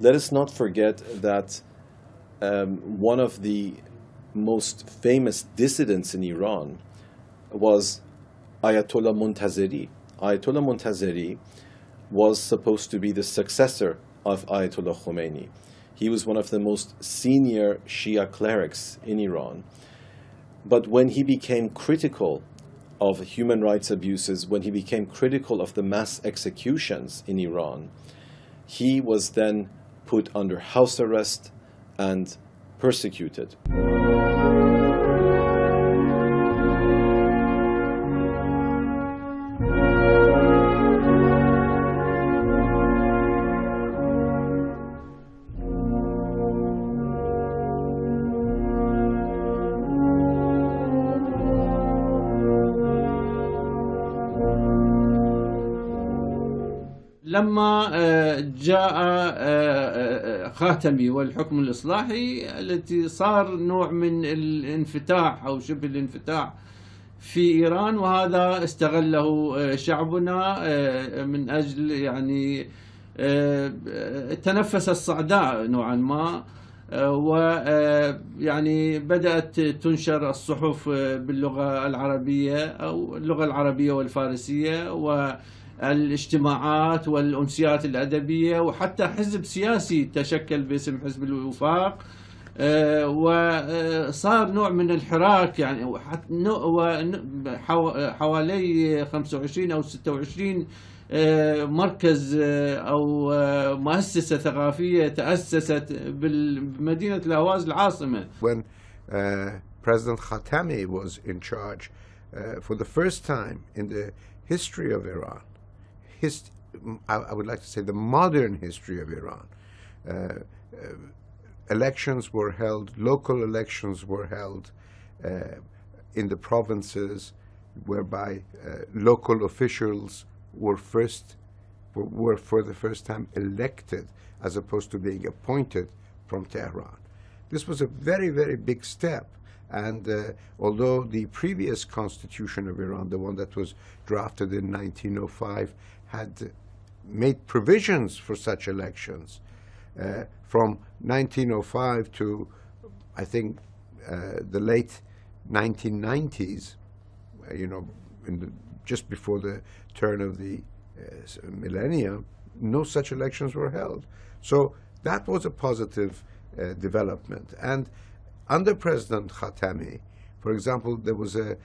let us not forget that one of the most famous dissidents in Iran was Ayatollah Montazeri. Ayatollah Montazeri was supposed to be the successor of Ayatollah Khomeini. He was one of the most senior Shia clerics in Iran. But when he became critical of human rights abuses, when he became critical of the mass executions in Iran, he was then put under house arrest and persecuted. لما جاء خاتمي والحكم الإصلاحي التي صار نوع من الانفتاح أو شبه الانفتاح في إيران، وهذا استغله شعبنا من أجل يعني تنفس الصعداء نوعا ما، ويعني بدأت تنشر الصحف باللغة العربية أو اللغة العربية والفارسية، والاجتماعات والأمسيات الأدبية، وحتى حزب سياسي تشكل باسم حزب الوفاق، وصار نوع من الحراك يعني حوالي 25 أو 26 مركز أو مؤسسة ثقافية تأسست بمدينة الأهواز العاصمة. When President Khatami was in charge, for the first time in the history of Iran, I would like to say the modern history of Iran, elections were held, local elections were held in the provinces, whereby local officials were for the first time elected as opposed to being appointed from Tehran. This was a very, very big step. And although the previous constitution of Iran, the one that was drafted in 1905, had made provisions for such elections, from 1905 to, I think, the late 1990s, just before the turn of the millennium, no such elections were held. So that was a positive development. And under President Khatami, for example, there was a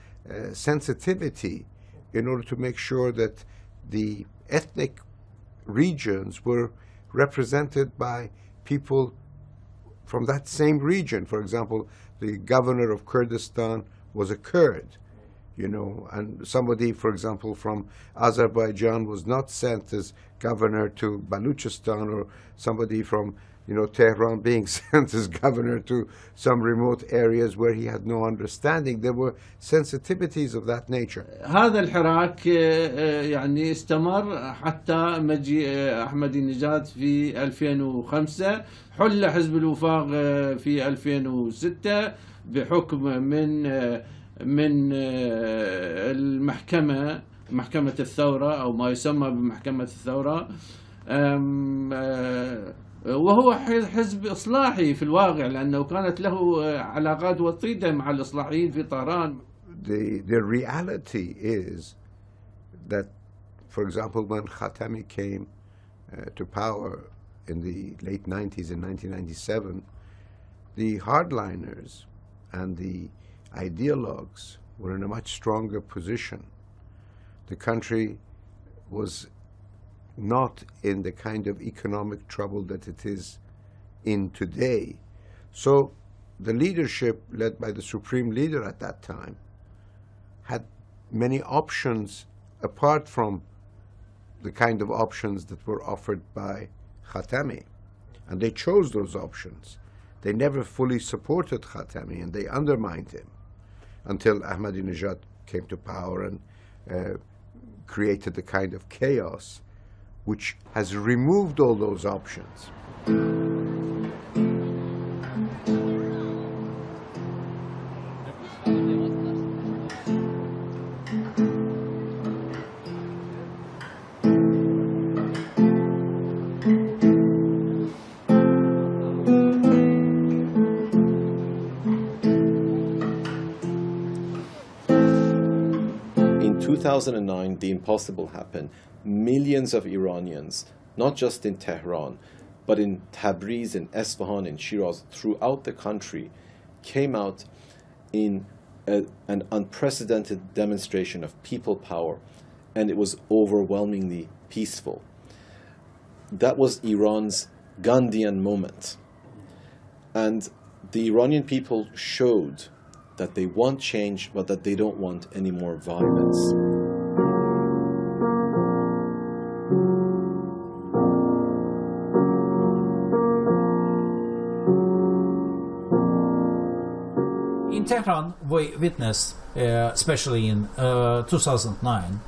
sensitivity in order to make sure that the ethnic regions were represented by people from that same region. For example, the governor of Kurdistan was a Kurd, and somebody, for example, from Azerbaijan was not sent as governor to Baluchistan, or somebody from Tehran being sent as governor to some remote areas where he had no understanding. There were sensitivities of that nature. هذا الحراك يعني استمر حتى مجيء أحمدي نژاد في 2005. حل حزب الوفاق في 2006 بحكم من محكمة الثورة أو ما يسمى بمحكمة الثورة، وهو حزب إصلاحي في الواقع لأنه كانت له علاقات وطيدة مع الإصلاحيين في طهران. The reality is that, for example, when Khatami came to power in the late 90s, in 1997, the hardliners and the ideologues were in a much stronger position. The country was not in the kind of economic trouble that it is in today. So the leadership, led by the supreme leader at that time, had many options apart from the kind of options that were offered by Khatami. And they chose those options. They never fully supported Khatami, and they undermined him until Ahmadinejad came to power and created the kind of chaos which has removed all those options. 2009, the impossible happened. Millions of Iranians, not just in Tehran, but in Tabriz, in Esfahan, in Shiraz, throughout the country, came out in an unprecedented demonstration of people power, and it was overwhelmingly peaceful. That was Iran's Gandhian moment. And the Iranian people showed that they want change, but that they don't want any more violence. In Tehran, we witnessed, especially in 2009,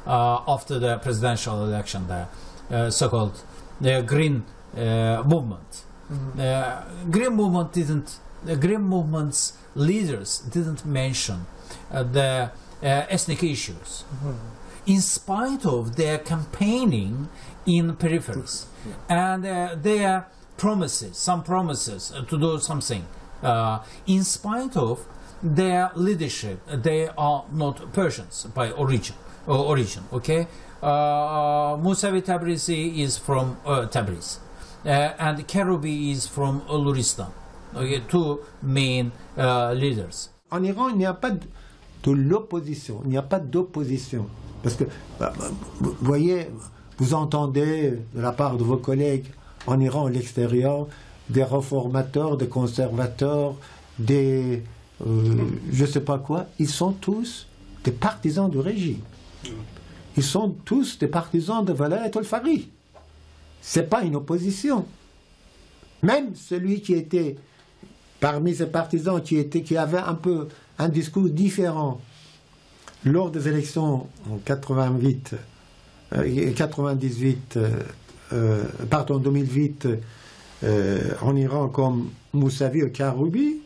after the presidential election, the so-called Green Movement. Green Movement the Green Movement's leaders didn't mention the ethnic issues, in spite of their campaigning in peripheries and their promises, some promises to do something. In spite of their leadership, they are not Persians by origin. Okay, Musavi Tabrizi is from Tabriz, and Karoubi is from Luristan. Okay, two main leaders. En Iran, il n'y a pas de l'opposition, il n'y a pas d'opposition. Parce que, vous voyez, vous entendez de la part de vos collègues en Iran, à l'extérieur, des réformateurs, des conservateurs, des je ne sais pas quoi, ils sont tous des partisans du régime. Ils sont tous des partisans de Walayat al-Faqih. Ce n'est pas une opposition. Même celui qui était parmi ces partisans, qui avait un peu un discours différent lors des élections en 2008, en Iran, comme Musavi et Karoubi,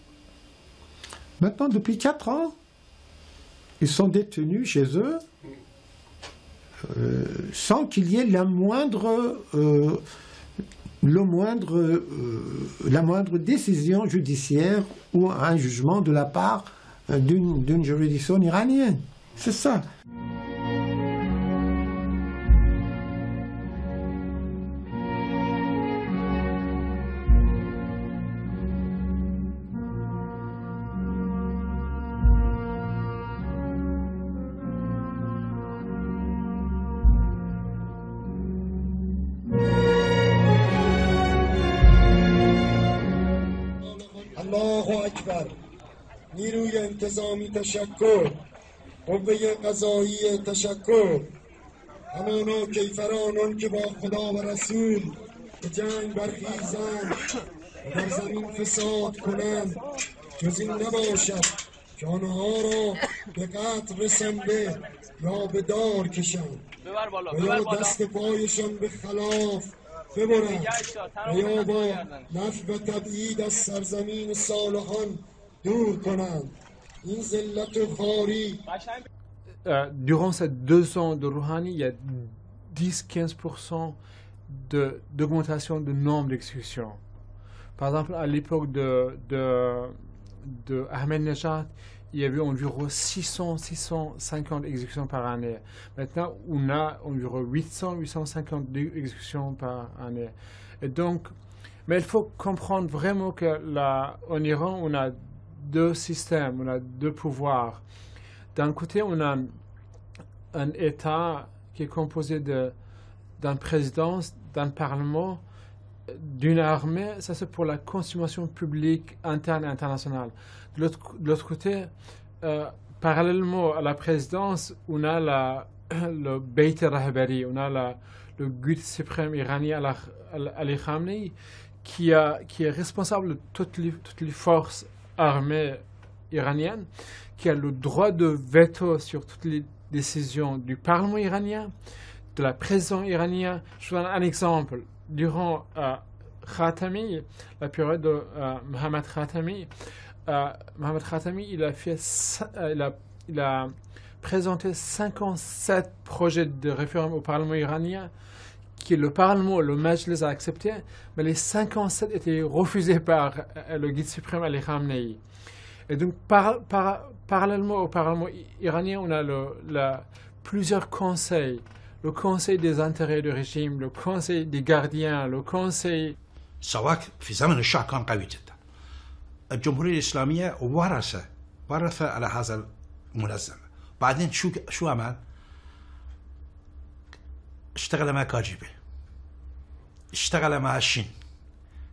maintenant, depuis 4 ans, ils sont détenus chez eux sans qu'il y ait la moindre décision judiciaire ou un jugement de la part d'une juridiction iranienne. C'est ça. نیروی انتظامی تشکر، قوه قضایی تشکر، همانا کیفرانان که با خدا و رسول به جنگ برخیزند و در زمین فساد کنند، جز این نباشد که آنها را به قتل رسانده یا به دار کشند و یا دست پایشان به خلاف ببرند و یا با نفی و تبعید از سرزمین صالحان دور کنند. این ذلت و خواری. Durant ces 2 ans de Rouhani, il y a 10-15% d'augmentation du nombre d'exécutions. Par exemple, à l'époque de Ahmadinejad, il y avait environ 600-650 exécutions par année. Maintenant, on a environ 800-850 exécutions par année. Et donc, mais il faut comprendre vraiment qu'en Iran, on a 2 systèmes, on a 2 pouvoirs. D'un côté, on a un État qui est composé d'une présidence, d'un parlement, d'une armée. Ça, c'est pour la consommation publique interne et internationale. De l'autre côté, parallèlement à la présidence, on a le Beit al-Rahbari, on a le guide suprême iranien Ali Khamenei, qui est responsable de toutes les forces armées iraniennes, qui a le droit de veto sur toutes les décisions du Parlement iranien, de la présidence iranienne. Je vous donne un exemple. Durant Khatami, la période de Mohammad Khatami, il a présenté 57 projets de réforme au Parlement iranien, que le Parlement, le Majlis a accepté, mais les 57 étaient refusés par le guide suprême Ali Khamenei. Et donc, parallèlement au Parlement iranien, on a la plusieurs conseils. Le conseil des intérêts du régime, le conseil des gardiens, le conseil... سواك في زمن الشاه كان قوي جدا. الجمهورية الإسلامية ورث على هذا المنظمة. بعدين شو عمل؟ اشتغل مع كاجيبي، اشتغل مع الشين،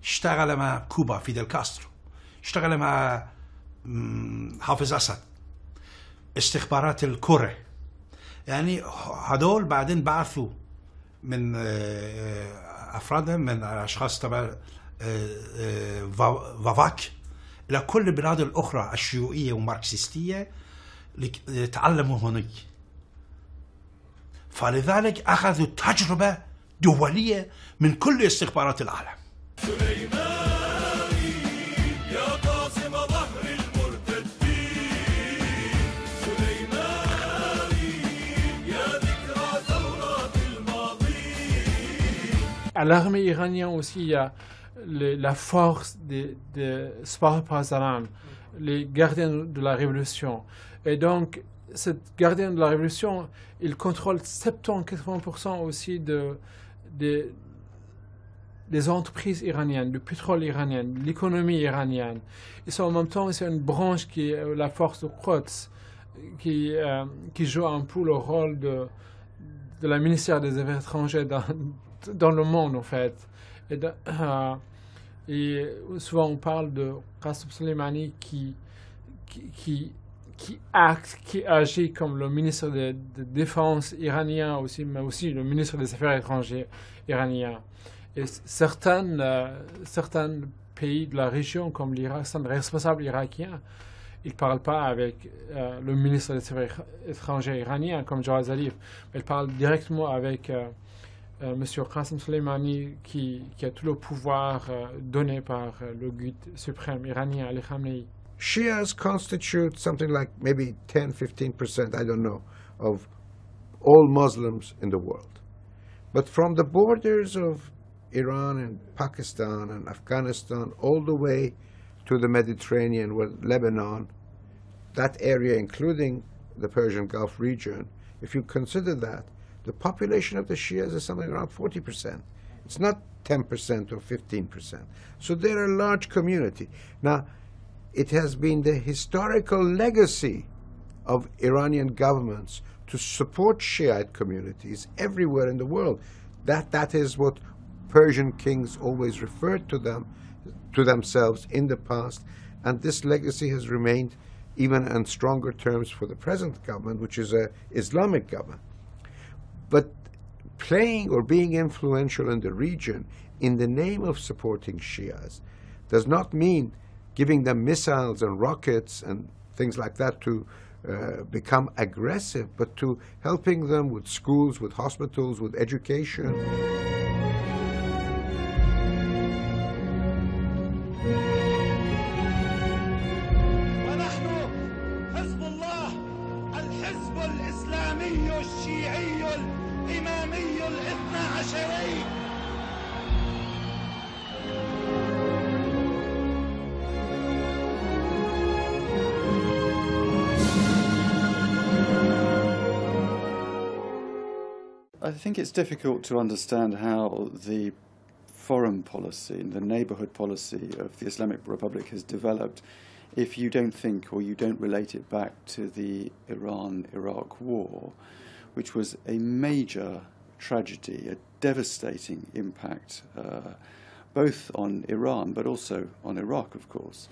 اشتغل مع كوبا فيدل كاسترو، اشتغل مع حافظ أسد، استخبارات الكورة. يعني هدول بعدين بعثوا من أفرادهم من أشخاص تبع فافاك إلى كل البلاد الأخرى الشيوعية والماركسيستية ليتعلموا هناك. فلذلك أخذوا تجربة دولية من كل استخبارات العالم. À l'armée iranienne aussi, il y a la force des Spahpazaran, les gardiens de la révolution. Et donc, ces gardiens de la révolution, ils contrôlent 70-80% aussi des entreprises iraniennes, du pétrole iranien, de l'économie iranienne. Ils sont en même temps, c'est une branche qui est la force de Quds, qui joue un peu le rôle de la ministère des Affaires étrangères dans le monde, en fait. Et souvent, on parle de Qasem Soleimani qui agit comme le ministre de Défense iranien aussi, mais aussi le ministre des Affaires étrangères iranien. Et certains pays de la région, comme l'Irak, certains responsables irakiens, ils ne parlent pas avec le ministre des Affaires étrangères iranien, comme Jawad Zarif, mais ils parlent directement avec M. Qasem Soleimani, qui a tout le pouvoir donné par le guide suprême iranien, Ali Khamenei. Shias constitute something like maybe 10-15%, I don't know, of all Muslims in the world. But from the borders of Iran and Pakistan and Afghanistan all the way to the Mediterranean with Lebanon, that area including the Persian Gulf region, if you consider that, the population of the Shias is something around 40%. It's not 10% or 15%. So they're a large community. Now, it has been the historical legacy of Iranian governments to support Shiite communities everywhere in the world. That is what Persian kings always referred to themselves in the past, and this legacy has remained even in stronger terms for the present government, which is an Islamic government. But playing or being influential in the region in the name of supporting Shias does not mean giving them missiles and rockets and things like that to become aggressive, but to helping them with schools, with hospitals, with education. I think it's difficult to understand how the foreign policy and the neighbourhood policy of the Islamic Republic has developed if you don't think or you don't relate it back to the Iran-Iraq war, which was a major tragedy, a devastating impact, both on Iran but also on Iraq, of course.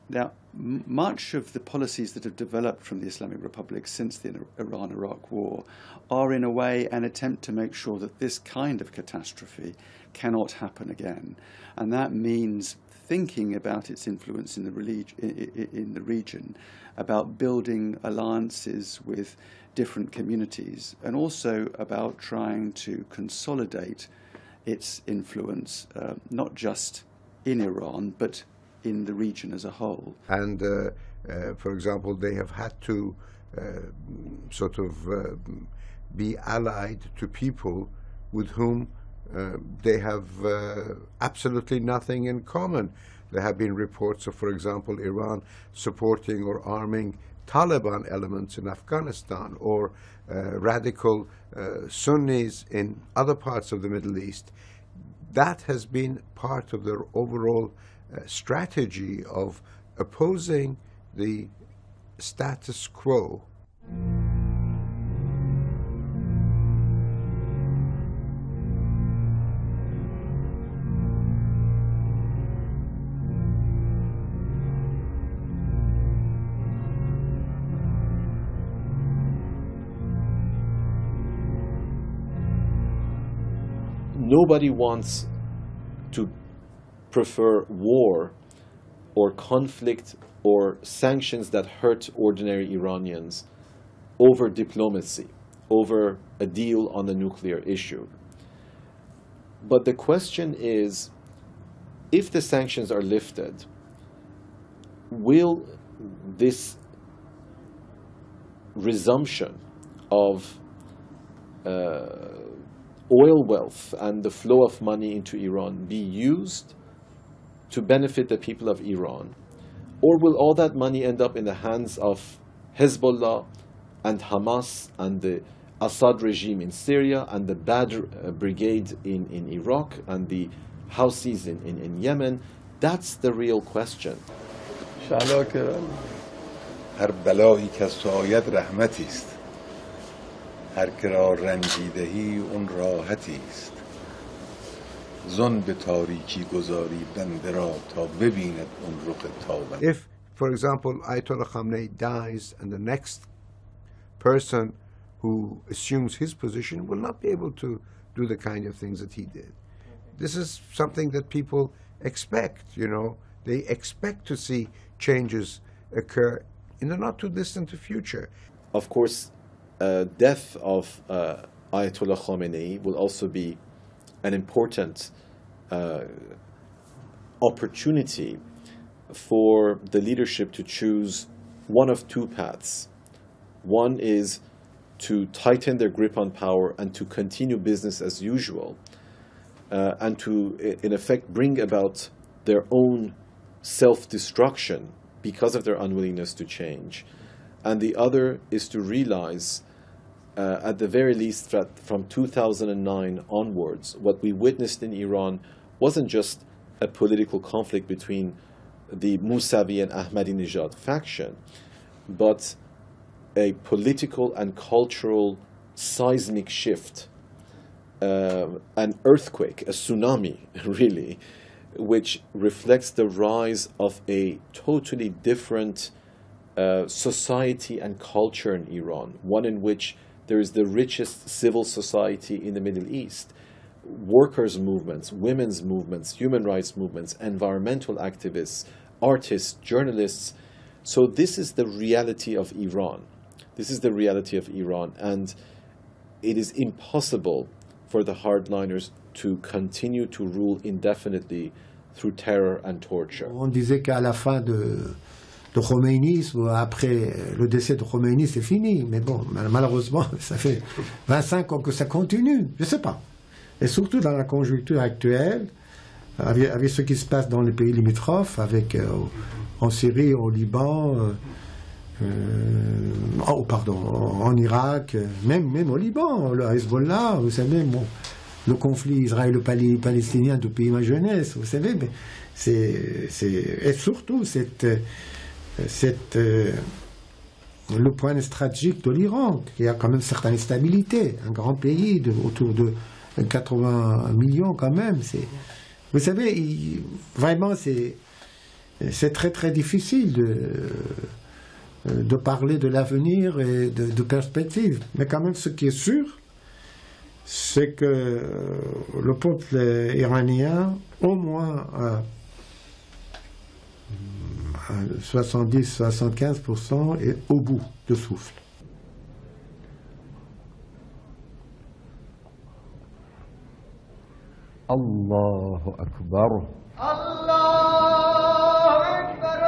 Now, much of the policies that have developed from the Islamic Republic since the Iran-Iraq war are in a way an attempt to make sure that this kind of catastrophe cannot happen again. And that means thinking about its influence in the region, about building alliances with different communities, and also about trying to consolidate its influence, not just in Iran, but in the region as a whole. And, for example, they have had to be allied to people with whom they have absolutely nothing in common. There have been reports of, for example, Iran supporting or arming Taliban elements in Afghanistan, or radical Sunnis in other parts of the Middle East. That has been part of their overall strategy of opposing the status quo. Nobody wants to prefer war or conflict or sanctions that hurt ordinary Iranians over diplomacy, over a deal on the nuclear issue. But the question is, if the sanctions are lifted, will this resumption of oil wealth and the flow of money into Iran be used to benefit the people of Iran? Or will all that money end up in the hands of Hezbollah and Hamas and the Assad regime in Syria and the Badr brigade in Iraq and the Houthis in Yemen? That's the real question. هر بلایی که از تو آید رحمتی است. هر که را رنجی دهی اون راحتی است. زن به تاریکی گذاری بنده را تا ببیند اون رخ تابنده. If, for example, Ayatollah Khamenei dies and the next person who assumes his position will not be able to do the kind of things that he did. This is something that people expect, you know. They expect to see changes occur in the not too distant future. Of course, death of Ayatollah Khamenei will also be an important opportunity for the leadership to choose one of two paths. One is to tighten their grip on power and to continue business as usual, and to, in effect, bring about their own self-destruction because of their unwillingness to change. And the other is to realize, at the very least, that from 2009 onwards, what we witnessed in Iran wasn't just a political conflict between the Mousavi and Ahmadinejad faction, but a political and cultural seismic shift, an earthquake, a tsunami, really, which reflects the rise of a totally different society and culture in Iran, one in which there is the richest civil society in the Middle East, workers' movements, women's movements, human rights movements, environmental activists, artists, journalists. So this is the reality of Iran. This is the reality of Iran, and it is impossible for the hardliners to continue to rule indefinitely through terror and torture. On disait qu'à la fin de Khomeini, après le décès de Khomeini, c'est fini. Mais bon, malheureusement, ça fait 25 ans que ça continue. Je ne sais pas. Et surtout dans la conjoncture actuelle, avec ce qui se passe dans les pays limitrophes, avec en Syrie, au Liban, en Irak, même au Liban, le Hezbollah, vous savez, bon, le conflit israélo-palestinien depuis ma jeunesse, vous savez, mais et surtout le point stratégique de l'Iran, qui a quand même certaine stabilité, un grand pays autour de 80 millions quand même. Vous savez, vraiment, c'est très très difficile de parler de l'avenir et de perspectives. Mais quand même, ce qui est sûr, c'est que le peuple iranien, au moins à 70-75%, est au bout de souffle. الله أكبر الله أكبر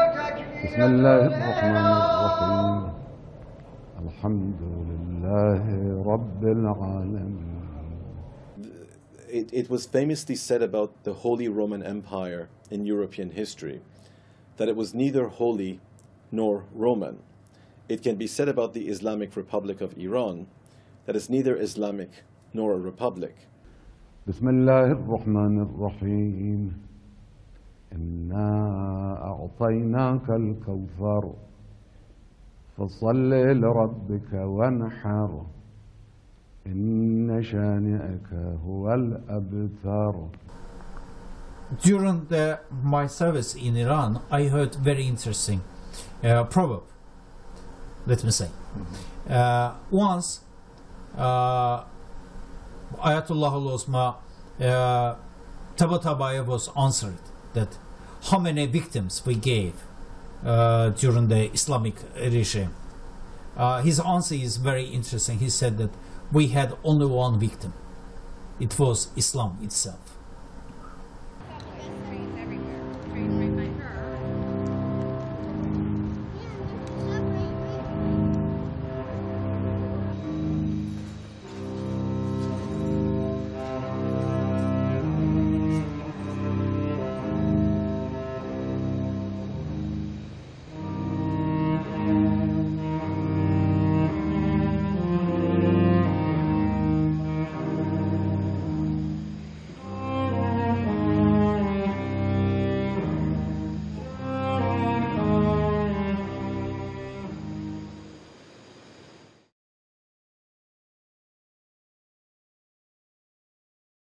بسم الله الرحمن الرحيم الحمد لله رب العالمين. It was famously said about the Holy Roman Empire in European history that it was neither holy nor Roman. It can be said about the Islamic Republic of Iran that is neither Islamic nor a republic. بسم الله الرحمن الرحيم إنا أعطيناك الكوثر فصل لربك وانحر إن شانئك هو الأبتر. During my service in Iran, I heard very interesting proverb, let me say. Once, Ayatollah al-Osma Tabatabai was answered that how many victims we gave during the Islamic regime. His answer is very interesting. He said that we had only one victim. It was Islam itself.